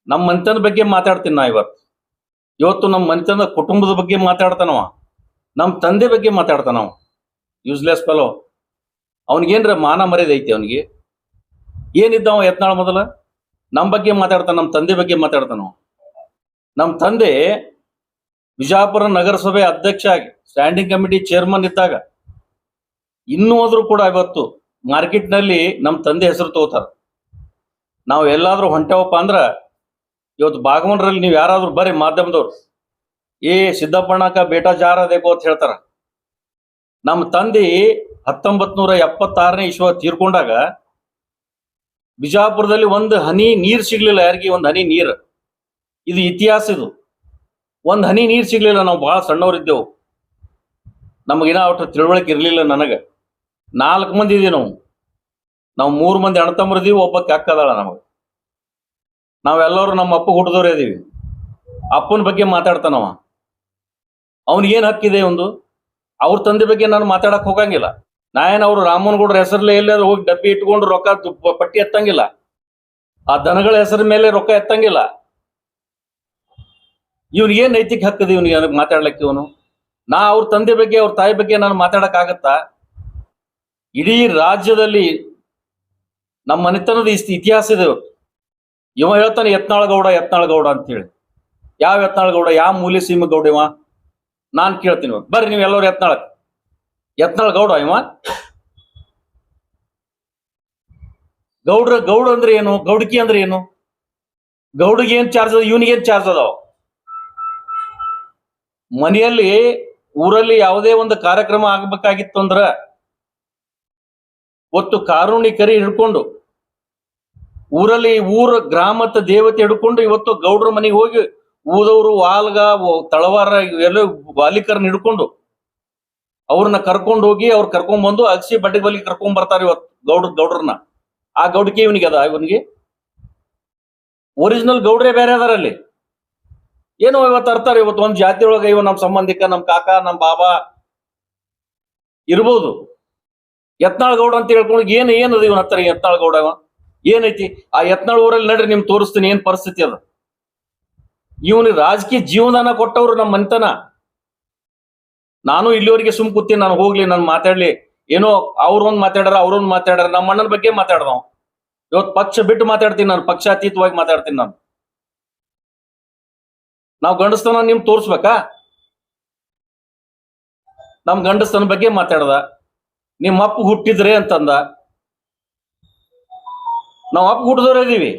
ನಮ್ಮ ಮನೆತನದ ಬಗ್ಗೆ ಮಾತಾಡ್ತೀನಿ ನಾ ಇವತ್ತು ನಮ್ಮ ಮನೆತನದ ಕುಟುಂಬದ ಬಗ್ಗೆ ಮಾತಾಡ್ತಾನವ, ನಮ್ಮ ತಂದೆ ಬಗ್ಗೆ ಮಾತಾಡ್ತಾನವ. Useless fellow. ಅವನಿಗೇನ್ರ ಮಾನ ಮರ್ಯಾದೆ ಐತಿ? ಅವನಿಗೆ ಏನಿದ್ದವ ಯತ್ನಾಳ ಮೊದಲ ನಮ್ಮ ಬಗ್ಗೆ ಮಾತಾಡ್ತಾನ, ನಮ್ಮ ತಂದೆ ಬಗ್ಗೆ ಮಾತಾಡ್ತಾನವ. ನಮ್ಮ ತಂದೆ ವಿಜಾಪುರ ನಗರಸಭೆ ಅಧ್ಯಕ್ಷ ಆಗಿ ಸ್ಟ್ಯಾಂಡಿಂಗ್ ಕಮಿಟಿ ಚೇರ್ಮನ್ ಇದ್ದಾಗ ಇನ್ನೂ ಹೋದ್ರೂ ಕೂಡ ಇವತ್ತು ಮಾರ್ಕೆಟ್ನಲ್ಲಿ ನಮ್ಮ ತಂದೆ ಹೆಸರು ತಗೋತಾರ. ನಾವು ಎಲ್ಲಾದ್ರೂ ಹೊಂಟೇವಪ್ಪ ಅಂದ್ರ ಇವತ್ತು ಬಾಗಮನ್ರಲ್ಲಿ ನೀವು ಯಾರಾದ್ರೂ ಬರ್ರಿ ಮಾಧ್ಯಮದವ್ರು, ಸಿದ್ದಪ್ಪಣ್ಣಕ ಬೇಟಾ ಜಾರ ದೇಕೋ ಅಂತ ಹೇಳ್ತಾರ. ನಮ್ಮ ತಂದೆ 1976ನೇ ಇಸ್ವ ತೀರ್ಕೊಂಡಾಗ ಬಿಜಾಪುರದಲ್ಲಿ ಒಂದು ಹನಿ ನೀರು ಸಿಗ್ಲಿಲ್ಲ. ಯಾರಿಗೆ ಒಂದು ಹನಿ ನೀರು? ಇದು ಇತಿಹಾಸ. ಇದು ಒಂದು ಹನಿ ನೀರು ಸಿಗ್ಲಿಲ್ಲ. ನಾವು ಬಹಳ ಸಣ್ಣವರಿದ್ದೆವು, ನಮಗಿನ ಒಟ್ಟು ತಿಳುವಳಿಕೆ ಇರಲಿಲ್ಲ. ನನಗೆ 4 ಮಂದಿ ಇದೀವಿ ನಾವು 3 ಮಂದಿ ಅಣ್ಣತಮ್ಮರಿದೀವಿ, ಒಬ್ಬಕ್ಕೆ ಅಕ್ಕದಾಳ ನಮಗೆ. ನಾವೆಲ್ಲರೂ ನಮ್ಮ ಅಪ್ಪ ಹುಟ್ಟಿದವ್ರು ಇದೀವಿ. ಅಪ್ಪನ ಬಗ್ಗೆ ಮಾತಾಡ್ತಾನವ. ಅವನಿಗೇನು ಹಕ್ಕಿದೆ? ಒಂದು ಅವ್ರ ತಂದೆ ಬಗ್ಗೆ ನಾನು ಮಾತಾಡಕ್ ಹೋಗಂಗಿಲ್ಲ. ಅವ್ರು ರಾಮನಗೌಡ್ರ ಹೆಸರಲ್ಲೇ ಎಲ್ಲಾದ್ರೂ ಹೋಗಿ ಡಬ್ಬಿ ಇಟ್ಕೊಂಡು ರೊಕ್ಕ ಪಟ್ಟಿ ಎತ್ತಂಗಿಲ್ಲ. ಆ ದನಗಳ ಹೆಸರ ಮೇಲೆ ರೊಕ್ಕ ಎತ್ತಂಗಿಲ್ಲ. ಇವನಿಗೇನ್ ನೈತಿಕ ಹಕ್ಕದ ಇವನಿಗೆ ಮಾತಾಡ್ಲಿಕ್ಕೆ? ಇವನು ನಾ ಅವ್ರ ತಂದೆ ಬಗ್ಗೆ ಅವ್ರ ತಾಯಿ ಬಗ್ಗೆ ನಾನು ಮಾತಾಡಕ್ ಆಗತ್ತಾ? ಇಡೀ ರಾಜ್ಯದಲ್ಲಿ ನಮ್ಮ ಮನೆತನದ ಇತಿಹಾಸ ಇದೆ. ಇವ ಹೇಳ್ತಾನೆ ಯತ್ನಾಳ ಗೌಡ ಅಂತ ಹೇಳಿ. ಯಾವ ಯತ್ನಾಳ ಗೌಡ? ಯಾವ ಮೂಲೆ ಸೀಮೆ ಗೌಡ ಇವ? ನಾನ್ ಕೇಳ್ತೀನಿ, ಬರ್ರಿ ನೀವು ಎಲ್ಲರೂ ಯತ್ನಾಳ ಗೌಡ ಇವ? ಗೌಡ ಅಂದ್ರೆ ಏನು? ಗೌಡಕಿ ಅಂದ್ರೆ ಏನು? ಗೌಡಿಗೆ ಏನ್ ಚಾರ್ಜ್ ಅದ? ಇವನಿಗೇನ್ ಚಾರ್ಜ್ ಅದಾವ? ಮನೆಯಲ್ಲಿ ಊರಲ್ಲಿ ಯಾವುದೇ ಒಂದು ಕಾರ್ಯಕ್ರಮ ಆಗ್ಬೇಕಾಗಿತ್ತು ಅಂದ್ರ ಒತ್ತು ಕಾರುಣಿಕರಿ ಹಿಡ್ಕೊಂಡು ಊರಲ್ಲಿ ಗ್ರಾಮದ ದೇವತೆ ಹಿಡ್ಕೊಂಡು ಇವತ್ತು ಗೌಡ್ರ ಮನೆಗೆ ಹೋಗಿ ಊದವರು ವಾಲ್ಗ ತಳವಾರ ಎಲ್ಲ ಬಾಲಿಕರನ್ನ ಹಿಡ್ಕೊಂಡು ಅವ್ರನ್ನ ಕರ್ಕೊಂಡು ಹೋಗಿ ಅವ್ರು ಕರ್ಕೊಂಡ್ ಬಂದು ಅಗಸಿ ಬಡ್ಡಿ ಬಲಿ ಕರ್ಕೊಂಡ್ ಬರ್ತಾರೆ ಇವತ್ತು ಗೌಡ್ರನ್ನ. ಆ ಗೌಡಿಕೆ ಇವನಿಗೆ ಅದ? ಇವನಿಗೆ ಒರಿಜಿನಲ್ ಗೌಡ್ರೆ ಬೇರೆ ಅದಾರಲ್ಲಿ. ಏನೋ ಇವತ್ತು ಅರ್ತಾರೆ. ಇವತ್ತು ಒಂದ್ ಜಾತಿ ಒಳಗ ಇವ ನಮ್ಮ ಸಂಬಂಧಿಕ, ನಮ್ಮ ಕಾಕ, ನಮ್ಮ ಬಾಬಾ ಇರ್ಬೋದು. ಯತ್ನಾಳ ಗೌಡ ಅಂತ ಹೇಳ್ಕೊಂಡು ಏನದ ಇವನ್ ಹತ್ತಾರ? ಯತ್ನಾಳ ಗೌಡ ಏನೈತಿ? ಆ ಯತ್ನಾಳ್ ಊರಲ್ಲಿ ನಡ್ರಿ, ನಿಮ್ ತೋರಿಸ್ತೀನಿ ಏನ್ ಪರಿಸ್ಥಿತಿ ಅದ. ಇವನಿಗೆ ರಾಜಕೀಯ ಜೀವದಾನ ಕೊಟ್ಟವ್ರು ನಮ್ಮ ಮನೆತನ. ನಾನು ಇಲ್ಲಿವರೆಗೆ ಸುಮ್ ಕೂತೀನಿ, ನಾನು ಹೋಗ್ಲಿ, ನಾನು ಮಾತಾಡ್ಲಿ. ಏನೋ ಅವ್ರೊಂದ್ ಮಾತಾಡ್ಯಾರ ನಮ್ಮ ಅಣ್ಣನ ಬಗ್ಗೆ ಮಾತಾಡ್ದವ್. ಇವತ್ತು ಪಕ್ಷ ಬಿಟ್ಟು ಮಾತಾಡ್ತೀನಿ ನಾನು, ಪಕ್ಷಾತೀತವಾಗಿ ಮಾತಾಡ್ತೀನಿ ನಾನು. ನಾವು ಗಂಡಸ್ತನ ನಿಮ್ ತೋರ್ಸ್ಬೇಕಾ? ನಮ್ ಗಂಡಸ್ತನ ಬಗ್ಗೆ ಮಾತಾಡ್ದ. ನಿಮ್ಮ ಅಪ್ಪ ಹುಟ್ಟಿದ್ರೆ ಅಂತಂದ. ನಾವು ಅಪ್ಪ ಹುಟ್ಟಿದವ್ರ ಇದೀವಿ.